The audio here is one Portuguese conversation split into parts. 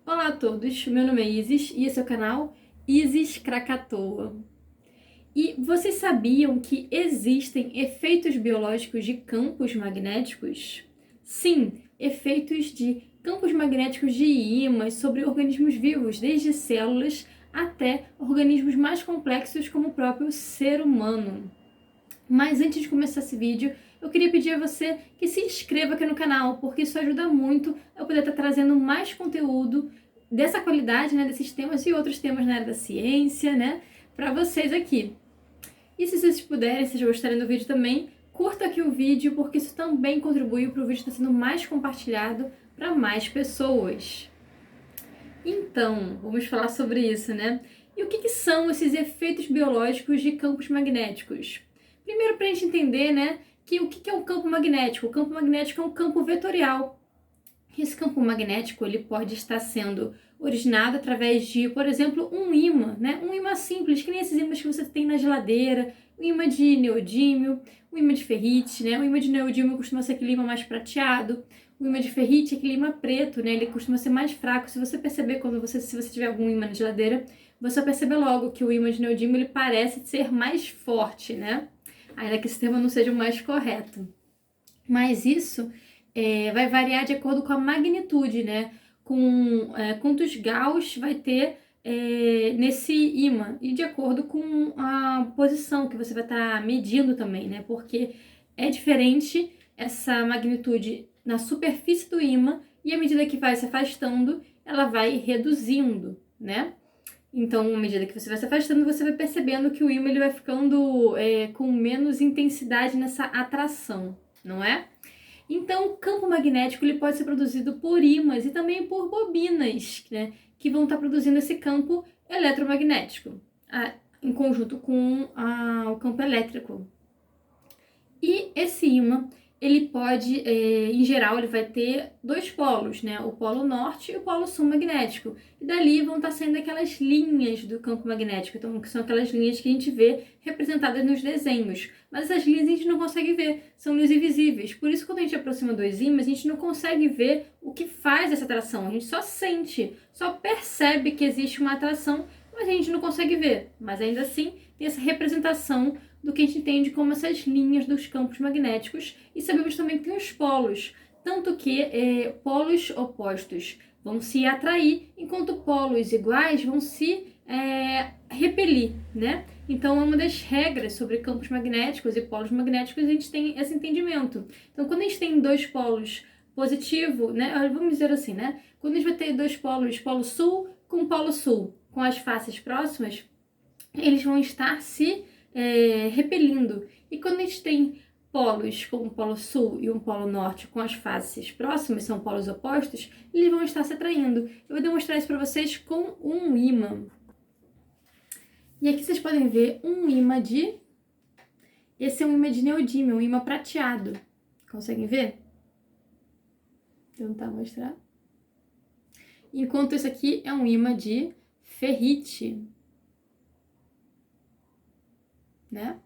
Olá a todos, meu nome é Isis e esse é o canal Isis Krakatoa. E vocês sabiam que existem efeitos biológicos de campos magnéticos? Sim, efeitos de campos magnéticos de ímãs sobre organismos vivos, desde células até organismos mais complexos como o próprio ser humano. Mas antes de começar esse vídeo, eu queria pedir a você que se inscreva aqui no canal, porque isso ajuda muito a eu poder estar trazendo mais conteúdo dessa qualidade, né, desses temas e outros temas na área da ciência, né, para vocês aqui. E se vocês puderem, se vocês gostarem do vídeo também, curta aqui o vídeo, porque isso também contribui para o vídeo estar sendo mais compartilhado para mais pessoas. Então, vamos falar sobre isso, né? E o que são esses efeitos biológicos de campos magnéticos? Primeiro, para a gente entender, né, que o que é um campo magnético? O campo magnético é um campo vetorial. Esse campo magnético ele pode estar sendo originado através de, por exemplo, um ímã, né? Um ímã simples, que nem esses ímãs que você tem na geladeira, um ímã de neodímio, um ímã de ferrite, né? O ímã de neodímio costuma ser aquele ímã mais prateado, o ímã de ferrite é aquele ímã preto, né? Ele costuma ser mais fraco. Se você perceber se você tiver algum ímã na geladeira, você vai perceber logo que o ímã de neodímio ele parece ser mais forte, né? Ainda que esse termo não seja o mais correto. Mas isso vai variar de acordo com a magnitude, né? Com quantos Gauss vai ter nesse ímã e de acordo com a posição que você vai estar medindo também, né? Porque é diferente essa magnitude na superfície do ímã e à medida que vai se afastando, ela vai reduzindo, né? Então, à medida que você vai se afastando, você vai percebendo que o ímã ele vai ficando com menos intensidade nessa atração, não é? Então, o campo magnético ele pode ser produzido por ímãs e também por bobinas, né, que vão estar produzindo esse campo eletromagnético, em conjunto com o campo elétrico. E esse ímã, ele pode, em geral, ele vai ter dois polos, né? O polo norte e o polo sul magnético. E dali vão estar saindo aquelas linhas do campo magnético, então, que são aquelas linhas que a gente vê representadas nos desenhos. Mas essas linhas a gente não consegue ver, são linhas invisíveis. Por isso, quando a gente aproxima dos ímãs, a gente não consegue ver o que faz essa atração. A gente só sente, só percebe que existe uma atração, mas a gente não consegue ver. Mas ainda assim, tem essa representação do que a gente entende como essas linhas dos campos magnéticos, e sabemos também que tem os polos, tanto que polos opostos vão se atrair, enquanto polos iguais vão se repelir, né? Então, é uma das regras sobre campos magnéticos e polos magnéticos, a gente tem esse entendimento. Então, quando a gente tem dois polos positivo, né? Vamos dizer assim, né? Quando a gente vai ter dois polos, polo sul, com as faces próximas, eles vão estar se repelindo. E quando a gente tem polos como um polo sul e um polo norte com as faces próximas, são polos opostos, eles vão estar se atraindo. Eu vou demonstrar isso para vocês com um ímã. E aqui vocês podem ver um ímã de... Esse é um ímã de neodímio, um ímã prateado. Conseguem ver? Vou tentar mostrar. Enquanto esse aqui é um ímã de ferrite, né?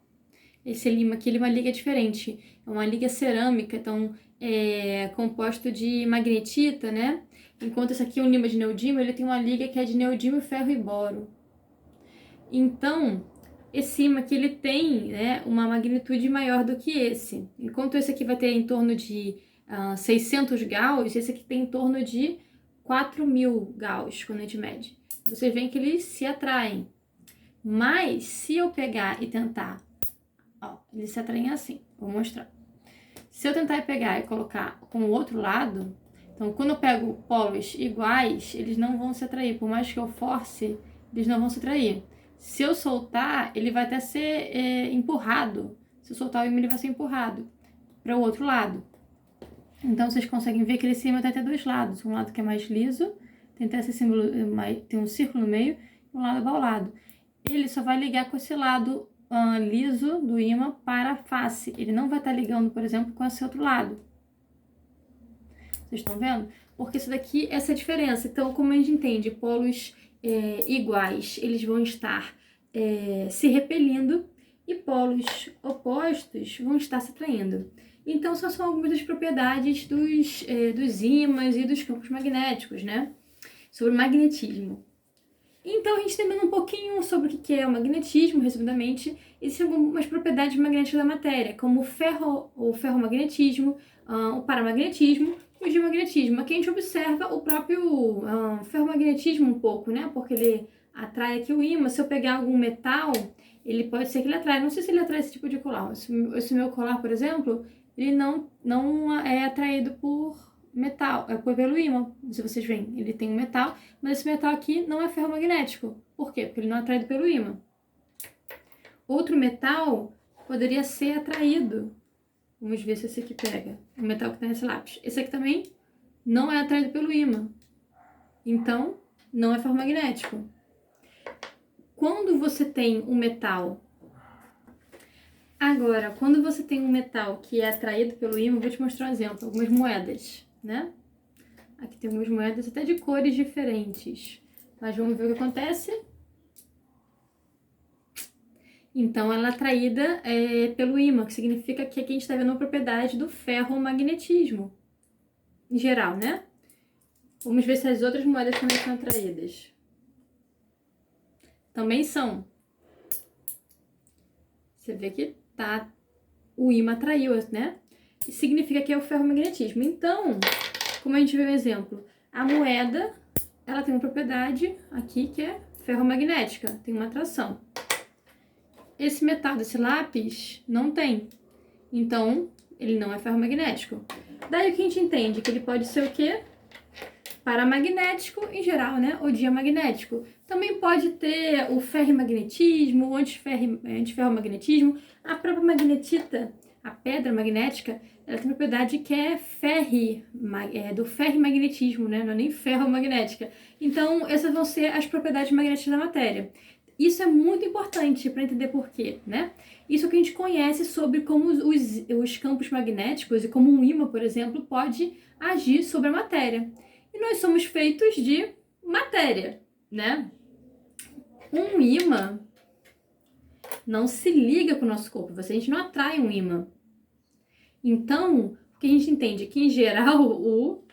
Esse ímã aqui ele é uma liga diferente, é uma liga cerâmica, então é composto de magnetita, né? Enquanto esse aqui é um ímã de neodímio, ele tem uma liga que é de neodímio, ferro e boro. Então, esse ímã aqui ele tem, né, uma magnitude maior do que esse. Enquanto esse aqui vai ter em torno de 600 Gauss, esse aqui tem em torno de 4.000 Gauss, quando a gente mede. Vocês veem que eles se atraem. Mas, se eu pegar e tentar... Ó, eles se atraem assim, vou mostrar. Se eu tentar pegar e colocar com o outro lado, então quando eu pego polos iguais, eles não vão se atrair. Por mais que eu force, eles não vão se atrair. Se eu soltar, ele vai até ser empurrado. Se eu soltar o ímã, ele vai ser empurrado para o outro lado. Então vocês conseguem ver que esse ímã tem até dois lados. Um lado que é mais liso, tem até esse símbolo, tem um círculo no meio, e um lado abaulado. Ele só vai ligar com esse lado liso do ímã para a face. Ele não vai estar ligando, por exemplo, com esse outro lado. Vocês estão vendo? Porque isso daqui, essa é a diferença. Então, como a gente entende, polos iguais, eles vão estar se repelindo e polos opostos vão estar se atraindo. Então, são algumas das propriedades dos ímãs e dos campos magnéticos, né? sobre magnetismo. Então, a gente entendendo um pouquinho sobre o que é o magnetismo, resumidamente, existem algumas propriedades magnéticas da matéria, como o ferromagnetismo, o paramagnetismo e o diamagnetismo. Aqui a gente observa o próprio ferromagnetismo um pouco, né? Porque ele atrai aqui o ímã. Se eu pegar algum metal, ele pode ser que ele atrai. Não sei se ele atrai esse tipo de colar. Esse meu colar, por exemplo, ele não é atraído por metal, pelo ímã. Se vocês veem, ele tem um metal, mas esse metal aqui não é ferromagnético. Por quê? Porque ele não é atraído pelo ímã. Outro metal poderia ser atraído. Vamos ver se esse aqui pega. O metal que está nesse lápis. Esse aqui também não é atraído pelo ímã. Então, não é ferromagnético. Quando você tem um metal... Agora, quando você tem um metal que é atraído pelo ímã, eu vou te mostrar um exemplo. Algumas moedas, né? Aqui tem algumas moedas até de cores diferentes. Mas vamos ver o que acontece. Então, ela é atraída pelo ímã, que significa que aqui a gente está vendo uma propriedade do ferromagnetismo. Em geral, né? Vamos ver se as outras moedas também são atraídas. Também são. Você vê que o ímã atraiu, né? E significa que é o ferromagnetismo. Então, como a gente vê um exemplo, a moeda, ela tem uma propriedade aqui que é ferromagnética, tem uma atração. Esse metal desse lápis não tem, então ele não é ferromagnético. Daí o que a gente entende? Que ele pode ser o quê? Paramagnético em geral, né? Ou diamagnético. Também pode ter o ferrimagnetismo, o antiferromagnetismo. A própria magnetita, a pedra magnética, ela tem propriedade que é do ferrimagnetismo, né? Não é nem ferromagnética. Então, essas vão ser as propriedades magnéticas da matéria. Isso é muito importante para entender por quê, né? Isso que a gente conhece sobre como os campos magnéticos e como um ímã, por exemplo, pode agir sobre a matéria. E nós somos feitos de matéria, né? Um ímã não se liga com o nosso corpo, a gente não atrai um ímã. Então, o que a gente entende? Que, em geral, o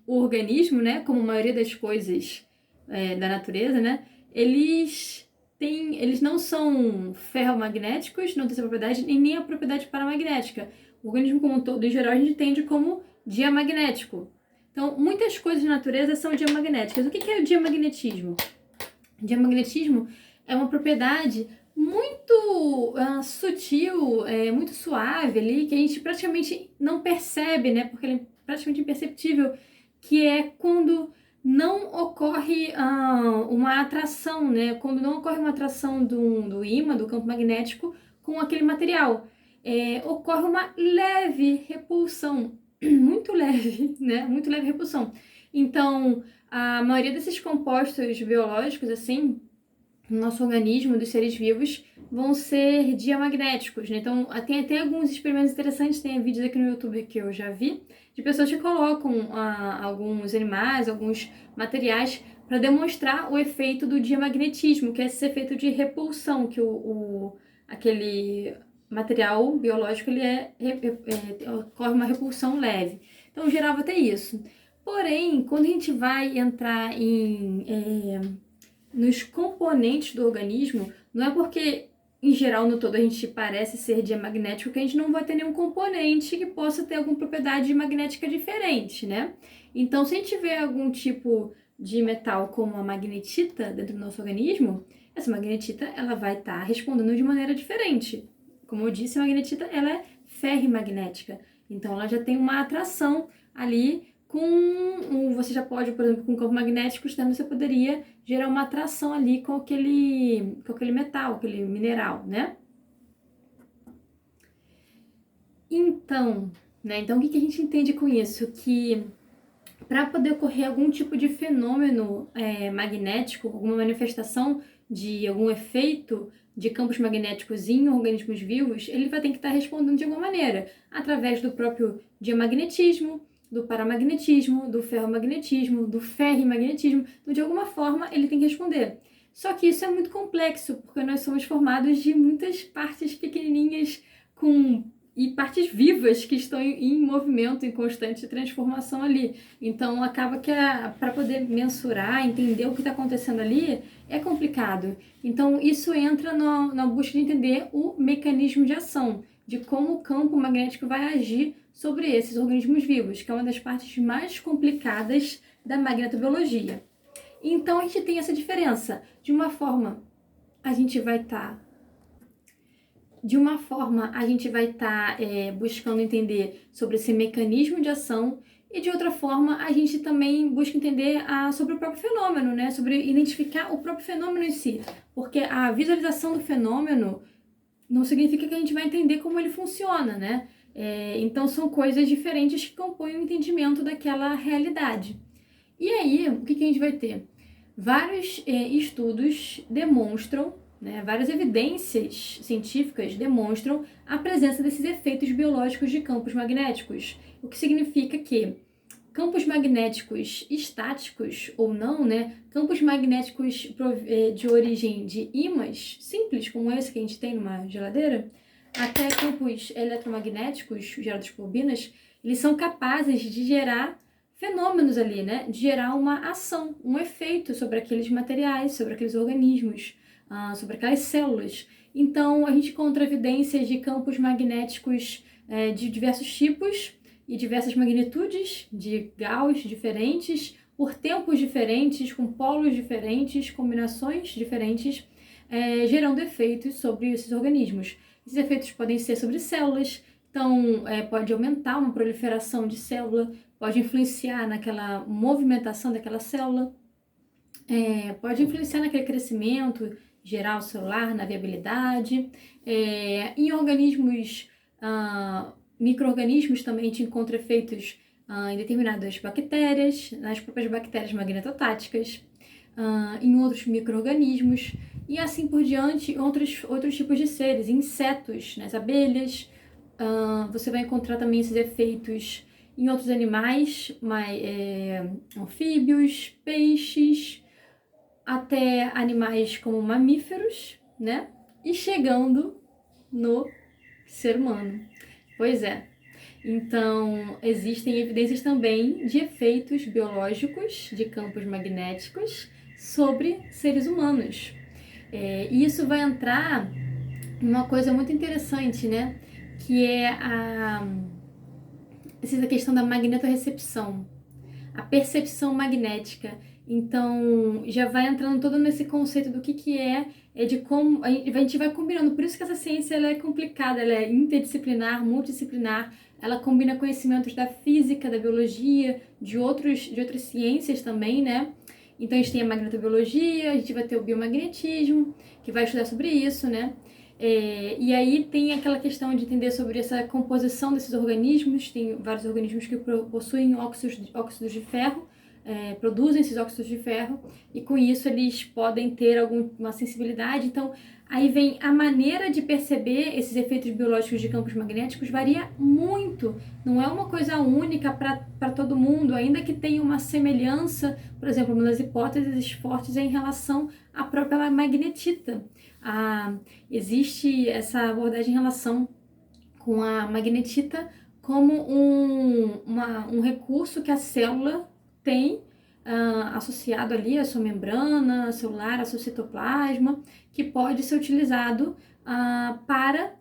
organismo, né, como a maioria das coisas da natureza, né, eles não são ferromagnéticos, não têm essa propriedade, e nem a propriedade paramagnética. O organismo como um todo, em geral, a gente entende como diamagnético. Então, muitas coisas da natureza são diamagnéticas. O que é o diamagnetismo? O diamagnetismo é uma propriedade muito sutil, muito suave ali, que a gente praticamente não percebe, né? Porque ele é praticamente imperceptível, que é quando não ocorre uma atração, né? Quando não ocorre uma atração do ímã, do campo magnético, com aquele material. Ocorre uma leve repulsão, muito leve, né? Muito leve repulsão. Então, a maioria desses compostos biológicos, assim, no nosso organismo, dos seres vivos, vão ser diamagnéticos, né? Então, tem até alguns experimentos interessantes, tem vídeos aqui no YouTube que eu já vi, de pessoas que colocam alguns animais, alguns materiais, para demonstrar o efeito do diamagnetismo, que é esse efeito de repulsão, que aquele material biológico, ocorre uma repulsão leve. Então, gerava até isso. Porém, quando a gente vai entrar nos componentes do organismo, não é porque, em geral, no todo a gente parece ser diamagnético que a gente não vai ter nenhum componente que possa ter alguma propriedade magnética diferente, né? Então, se a gente tiver algum tipo de metal como a magnetita dentro do nosso organismo, essa magnetita ela vai estar respondendo de maneira diferente. Como eu disse, a magnetita ela é ferrimagnética, então ela já tem uma atração ali. Você já pode, por exemplo, com um campo magnético externo, você poderia gerar uma atração ali com aquele metal, aquele mineral, né? Então, o que a gente entende com isso? Que para poder ocorrer algum tipo de fenômeno magnético, alguma manifestação de algum efeito de campos magnéticos em organismos vivos, ele vai ter que estar respondendo de alguma maneira, através do próprio diamagnetismo, do paramagnetismo, do ferromagnetismo, do ferrimagnetismo. Então, de alguma forma, ele tem que responder. Só que isso é muito complexo, porque nós somos formados de muitas partes pequenininhas com e partes vivas que estão em movimento, em constante transformação ali. Então, acaba que para poder mensurar, entender o que está acontecendo ali, é complicado. Então, isso entra na busca de entender o mecanismo de ação, de como o campo magnético vai agir sobre esses organismos vivos, que é uma das partes mais complicadas da magnetobiologia. Então, a gente tem essa diferença. De uma forma, a gente vai estar buscando entender sobre esse mecanismo de ação, e de outra forma a gente também busca entender sobre o próprio fenômeno, né? Sobre identificar o próprio fenômeno em si, porque a visualização do fenômeno não significa que a gente vai entender como ele funciona, né? Então são coisas diferentes que compõem o entendimento daquela realidade. E aí, o que a gente vai ter? Vários estudos demonstram, né, várias evidências científicas demonstram a presença desses efeitos biológicos de campos magnéticos, o que significa que campos magnéticos estáticos ou não, né, campos magnéticos de origem de ímãs simples, como esse que a gente tem numa geladeira, até campos eletromagnéticos gerados por bobinas, eles são capazes de gerar fenômenos ali, né, de gerar uma ação, um efeito sobre aqueles materiais, sobre aqueles organismos, sobre aquelas células. Então, a gente encontra evidências de campos magnéticos de diversos tipos e diversas magnitudes, de graus diferentes, por tempos diferentes, com polos diferentes, combinações diferentes, gerando efeitos sobre esses organismos. Esses efeitos podem ser sobre células, então pode aumentar uma proliferação de célula, pode influenciar naquela movimentação daquela célula, pode influenciar naquele crescimento geral celular, na viabilidade. Em organismos, micro-organismos também a gente encontra efeitos em determinadas bactérias, nas próprias bactérias magnetotáticas, em outros micro-organismos e assim por diante, outros tipos de seres, insetos, nas abelhas. Você vai encontrar também esses efeitos em outros animais, anfíbios, peixes, até animais como mamíferos, né? E chegando no ser humano. Pois é. Então, existem evidências também de efeitos biológicos de campos magnéticos sobre seres humanos. E isso vai entrar em uma coisa muito interessante, né? Que é essa questão da magnetorrecepção, a percepção magnética. Então, já vai entrando todo nesse conceito do que é de como a gente vai combinando. Por isso que essa ciência ela é complicada, ela é interdisciplinar, multidisciplinar, ela combina conhecimentos da física, da biologia, de outras ciências também, né? Então, a gente tem a magnetobiologia, a gente vai ter o biomagnetismo, que vai estudar sobre isso, né? E aí tem aquela questão de entender sobre essa composição desses organismos. Tem vários organismos que possuem óxidos de ferro, produzem esses óxidos de ferro, e com isso eles podem ter alguma sensibilidade. Então, aí vem a maneira de perceber esses efeitos biológicos de campos magnéticos varia muito, não é uma coisa única para todo mundo, ainda que tenha uma semelhança. Por exemplo, uma das hipóteses fortes é em relação à própria magnetita. Existe essa abordagem em relação com a magnetita como um recurso que a célula tem associado ali à sua membrana celular, ao seu citoplasma, que pode ser utilizado para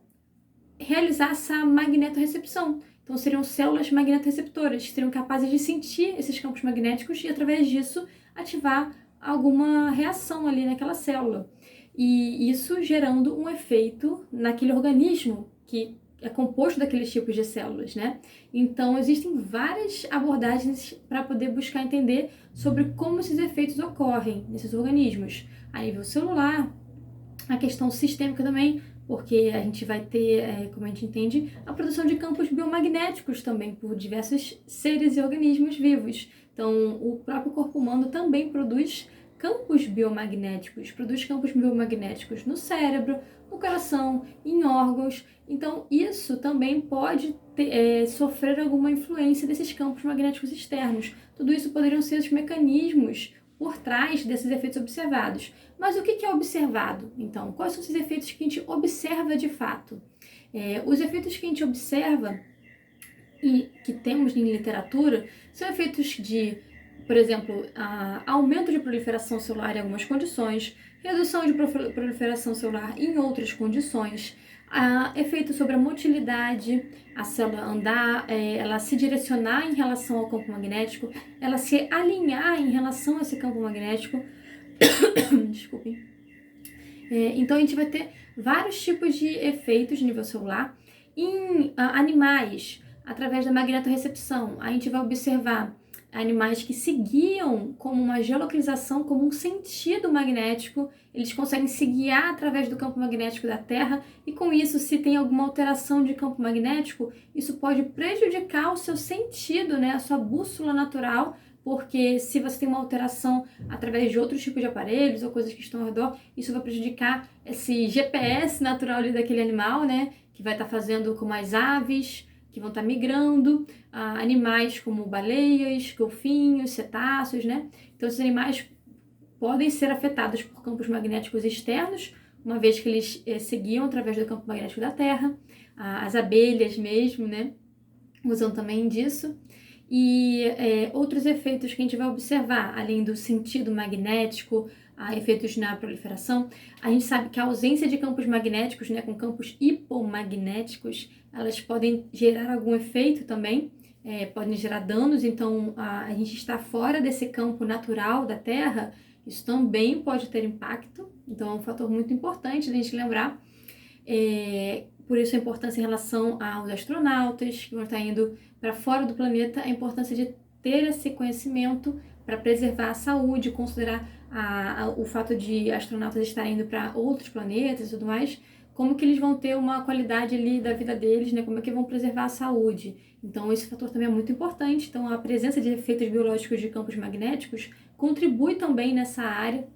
realizar essa magnetorrecepção. Então, seriam células magnetorreceptoras que seriam capazes de sentir esses campos magnéticos e, através disso, ativar alguma reação ali naquela célula. E isso gerando um efeito naquele organismo que é composto daqueles tipos de células, né? Então, existem várias abordagens para poder buscar entender sobre como esses efeitos ocorrem nesses organismos. A nível celular, a questão sistêmica também, porque a gente vai ter, como a gente entende, a produção de campos biomagnéticos também por diversos seres e organismos vivos. Então, o próprio corpo humano também produz campos biomagnéticos no cérebro, no coração, em órgãos. Então, isso também pode sofrer alguma influência desses campos magnéticos externos. Tudo isso poderiam ser os mecanismos por trás desses efeitos observados. Mas o que é observado? Então, quais são esses efeitos que a gente observa de fato? Os efeitos que a gente observa e que temos em literatura são efeitos de, por exemplo, aumento de proliferação celular em algumas condições, redução de proliferação celular em outras condições, efeito sobre a motilidade, a célula andar, ela se direcionar em relação ao campo magnético, ela se alinhar em relação a esse campo magnético. Desculpe. Então a gente vai ter vários tipos de efeitos de nível celular. Em animais, através da magnetorrecepção, a gente vai observar animais que se guiam como uma geolocalização, como um sentido magnético. Eles conseguem se guiar através do campo magnético da Terra e com isso, se tem alguma alteração de campo magnético, isso pode prejudicar o seu sentido, né, a sua bússola natural, porque se você tem uma alteração através de outros tipos de aparelhos ou coisas que estão ao redor, isso vai prejudicar esse GPS natural ali daquele animal, né, que vai estar fazendo como as aves, que vão estar migrando, animais como baleias, golfinhos, cetáceos, né? Então esses animais podem ser afetados por campos magnéticos externos, uma vez que eles seguiam através do campo magnético da Terra, as abelhas mesmo, né? Usam também disso. E outros efeitos que a gente vai observar, além do sentido magnético, efeitos na proliferação, a gente sabe que a ausência de campos magnéticos, né, com campos hipomagnéticos, elas podem gerar algum efeito também, podem gerar danos, então a gente está fora desse campo natural da Terra, isso também pode ter impacto, então é um fator muito importante da gente lembrar. Por isso a importância em relação aos astronautas que vão estar indo para fora do planeta, a importância de ter esse conhecimento para preservar a saúde, considerar o fato de astronautas estarem indo para outros planetas e tudo mais, como que eles vão ter uma qualidade ali da vida deles, né? Como é que vão preservar a saúde. Então esse fator também é muito importante. Então a presença de efeitos biológicos de campos magnéticos contribui também nessa área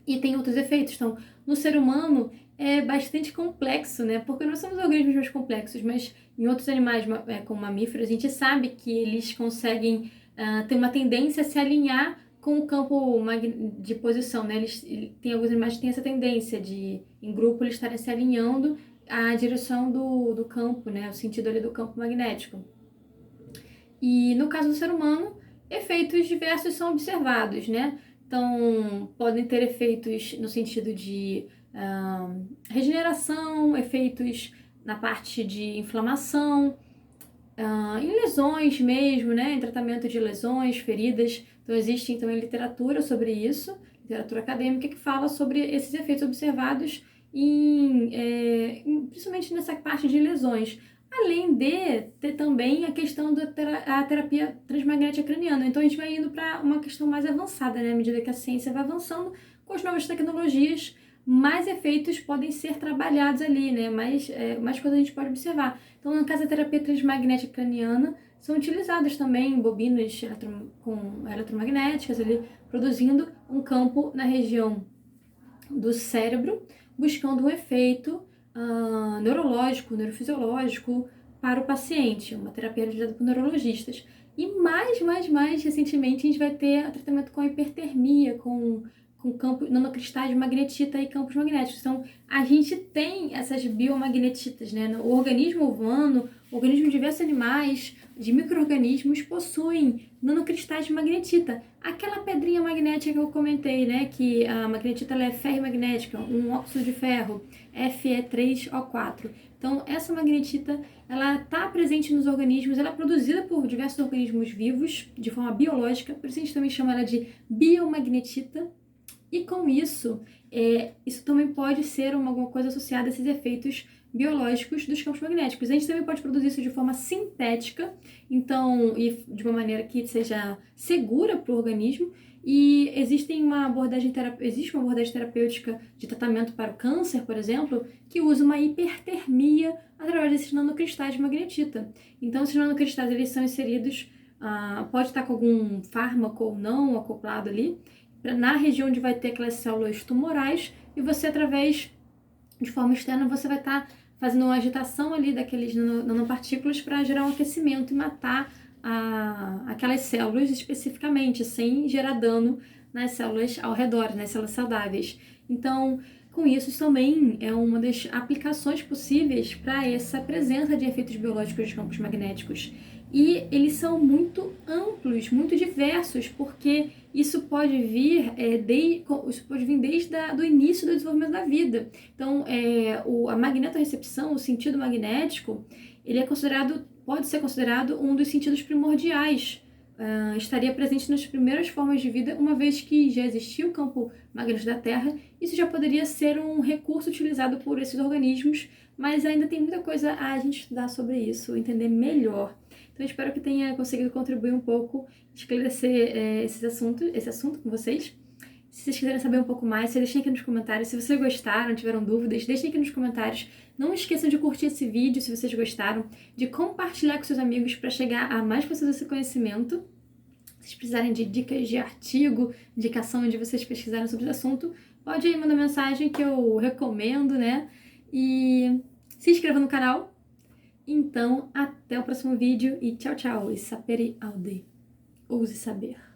e tem outros efeitos. Então no ser humano é bastante complexo, né? Porque nós somos organismos mais complexos, mas em outros animais, como mamíferos, a gente sabe que eles conseguem ter uma tendência a se alinhar com o campo de posição, né? Tem alguns animais que têm essa tendência de, em grupo, eles estarem se alinhando à direção do campo, né? O sentido ali do campo magnético. E no caso do ser humano, efeitos diversos são observados, né? Então, podem ter efeitos no sentido de regeneração, efeitos na parte de inflamação, em lesões mesmo, né? Em tratamento de lesões, feridas. Então, existe também literatura sobre isso, literatura acadêmica que fala sobre esses efeitos observados principalmente nessa parte de lesões. Além de ter também a questão da terapia transmagnética craniana. Então, a gente vai indo para uma questão mais avançada, né? À medida que a ciência vai avançando com as novas tecnologias, mais efeitos podem ser trabalhados ali, né? Mais coisas a gente pode observar. Então, no caso da terapia transmagnética craniana, são utilizadas também bobinas eletromagnéticas ali, produzindo um campo na região do cérebro, buscando um efeito neurológico, neurofisiológico para o paciente, uma terapia realizada por neurologistas. E mais recentemente, a gente vai ter tratamento com hipertermia, com nanocristais de magnetita e campos magnéticos. Então, a gente tem essas biomagnetitas, né? O organismo humano, o organismo de diversos animais, de micro-organismos, possuem nanocristais de magnetita. Aquela pedrinha magnética que eu comentei, né? Que a magnetita ela é ferrimagnética, um óxido de ferro, Fe3O4. Então, essa magnetita, ela está presente nos organismos, ela é produzida por diversos organismos vivos, de forma biológica, por isso a gente também chama ela de biomagnetita. E com isso, isso também pode ser alguma coisa associada a esses efeitos biológicos dos campos magnéticos. A gente também pode produzir isso de forma sintética, então, e de uma maneira que seja segura para o organismo. E existe uma abordagem terapêutica de tratamento para o câncer, por exemplo, que usa uma hipertermia através desses nanocristais de magnetita. Então, esses nanocristais eles são inseridos, pode estar com algum fármaco ou não acoplado ali, na região onde vai ter aquelas células tumorais, e você, de forma externa, você vai estar fazendo uma agitação ali daqueles nanopartículas para gerar um aquecimento e matar aquelas células especificamente, sem gerar dano nas células ao redor, nas células saudáveis. Então, Com isso também é uma das aplicações possíveis para essa presença de efeitos biológicos de campos magnéticos. E eles são muito amplos, muito diversos, porque isso pode vir, desde o início do desenvolvimento da vida. Então, a magnetorrecepção, o sentido magnético, ele pode ser considerado um dos sentidos primordiais. Estaria presente nas primeiras formas de vida, uma vez que já existia o campo magnético da Terra. Isso já poderia ser um recurso utilizado por esses organismos, mas ainda tem muita coisa a gente estudar sobre isso, entender melhor. Então, espero que tenha conseguido contribuir um pouco, esclarecer esse assunto com vocês. Se vocês quiserem saber um pouco mais, deixem aqui nos comentários. Se vocês gostaram, tiveram dúvidas, deixem aqui nos comentários. Não esqueçam de curtir esse vídeo se vocês gostaram, de compartilhar com seus amigos para chegar a mais pessoas esse conhecimento. Se vocês precisarem de dicas de artigo, indicação de vocês pesquisarem sobre o assunto, pode aí mandar mensagem que eu recomendo, né? E se inscreva no canal. Então, até o próximo vídeo e tchau, tchau. E sapere aude. Ouse saber.